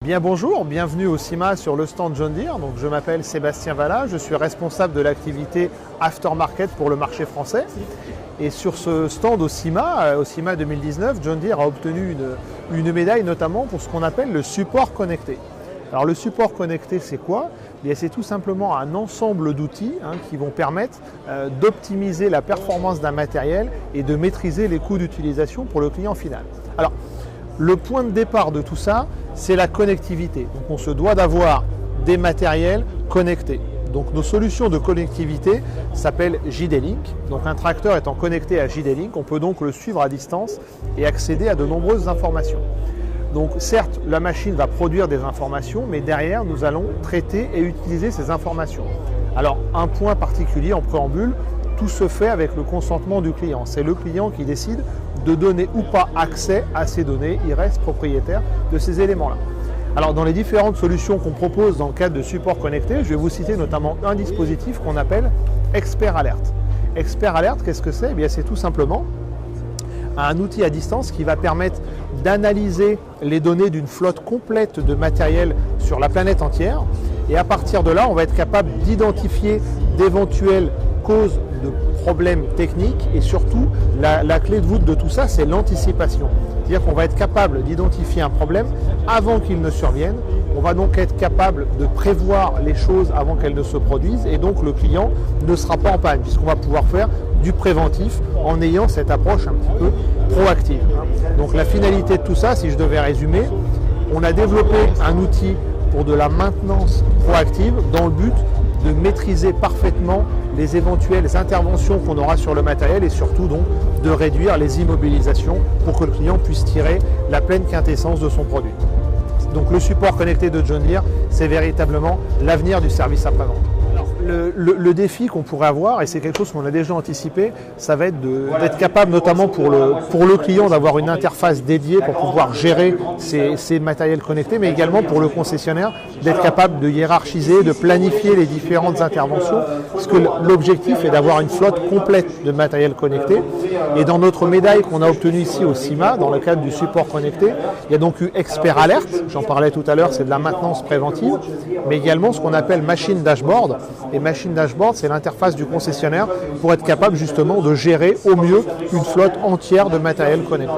Bien bonjour, bienvenue au CIMA sur le stand John Deere. Donc, je m'appelle Sébastien Vallat, je suis responsable de l'activité aftermarket pour le marché français. Et sur ce stand au CIMA 2019, John Deere a obtenu une médaille notamment pour ce qu'on appelle le support connecté. Alors le support connecté, c'est quoi? C'est tout simplement un ensemble d'outils qui vont permettre d'optimiser la performance d'un matériel et de maîtriser les coûts d'utilisation pour le client final. Alors, le point de départ de tout ça, c'est la connectivité. Donc on se doit d'avoir des matériels connectés. Donc nos solutions de connectivité s'appellent JD-Link. Donc un tracteur étant connecté à JD-Link, on peut donc le suivre à distance et accéder à de nombreuses informations. Donc certes, la machine va produire des informations, mais derrière, nous allons traiter et utiliser ces informations. Alors un point particulier en préambule, tout se fait avec le consentement du client. C'est le client qui décide de donner ou pas accès à ces données. Il reste propriétaire de ces éléments-là. Alors dans les différentes solutions qu'on propose dans le cadre de support connecté, je vais vous citer notamment un dispositif qu'on appelle Expert Alert. Expert Alert, qu'est-ce que c'est? C'est tout simplement un outil à distance qui va permettre d'analyser les données d'une flotte complète de matériel sur la planète entière. Et à partir de là, on va être capable d'identifier d'éventuelles causes de problèmes techniques et surtout, la clé de voûte de tout ça, c'est l'anticipation. C'est-à-dire qu'on va être capable d'identifier un problème avant qu'il ne survienne. On va donc être capable de prévoir les choses avant qu'elles ne se produisent et donc le client ne sera pas en panne puisqu'on va pouvoir faire du préventif en ayant cette approche un petit peu proactive. Donc la finalité de tout ça, si je devais résumer, on a développé un outil pour de la maintenance proactive dans le but de maîtriser parfaitement les éventuelles interventions qu'on aura sur le matériel et surtout donc de réduire les immobilisations pour que le client puisse tirer la pleine quintessence de son produit. Donc le support connecté de John Deere, c'est véritablement l'avenir du service après-vente. Le défi qu'on pourrait avoir, et c'est quelque chose qu'on a déjà anticipé, ça va être d'être capable notamment pour le client d'avoir une interface dédiée pour pouvoir gérer ces matériels connectés, mais également pour le concessionnaire d'être capable de hiérarchiser, de planifier les différentes interventions, parce que l'objectif est d'avoir une flotte complète de matériel connecté. Et dans notre médaille qu'on a obtenue ici au CIMA, dans le cadre du support connecté, il y a donc eu Expert Alert, j'en parlais tout à l'heure, c'est de la maintenance préventive, mais également ce qu'on appelle Machine Dashboard. Et Machine Dashboard, c'est l'interface du concessionnaire pour être capable justement de gérer au mieux une flotte entière de matériel connecté.